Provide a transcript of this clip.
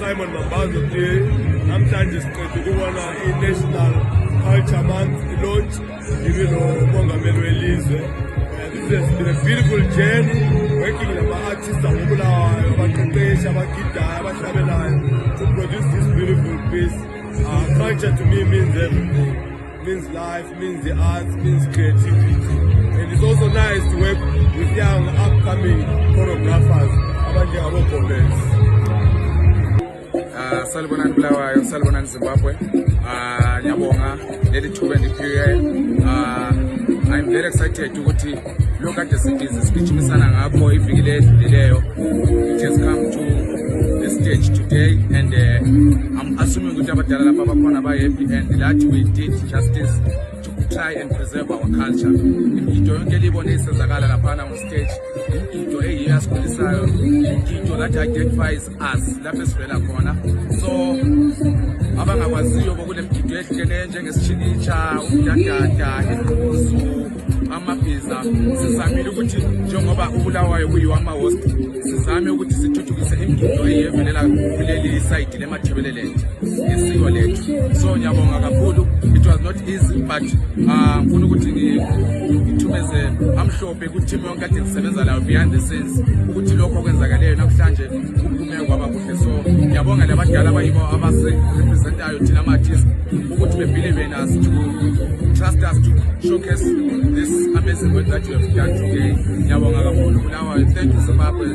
Simon Mambazo Day. Namhlanje siqedwe ukubona i-National Culture Month launch Bongameli welizwe. This has been a beautiful journey working with our artists ababulawayo abaqeqeshi abagidayo abahlabelayo to produce this beautiful piece. Culture to me means everything. Means life, means the arts, means creativity. And it's also nice to work with young upcoming choreographers abanjengabo Gomez. Salibonani Bulawayo, salibonani Zimbabwe. Nyabonga leli thuba endiphiwe. I'm very excited ukuthi lo kade sigijimisana ngakho iviki ledlulileyo. It has come to the stage today, and I'm assuming ukuthi abadala lapha bakhona ba happy and that we did justice to try and preserve our culture. Into yonke libone isenzakala laphana on stage, into eyiyo yasikhulisayo, into that identifies us lapho esivela khona. So abangakwaziyo bokule mgido ehlukeneyo njengesitshilicha, umdadada, inquzu, amabhiza, sizamile ukuthi njengoba uBulawayo kuyiwama-host, sizame ukuthi sithuthukise imigido eyevelela kuleli side lemathebeleland isiko lethu. So nyabonga kakhulu. It was not easy, but ngifuna ukuthi ngithumeze amhlophe ku-team yonke kade ngisebenza layo behind the scenes ukuthi lokho okwenzakaleyo namhlanje kuphume kwaba kuhle. So ngiyabonga labadala abayibo abase-representayo thina ama-artists ukuthi bebelieve in us, to trust us to showcase this amazing work that you have done today. Ngiyabonga kakhulu Bulawayo. Thank you Zimbabwe.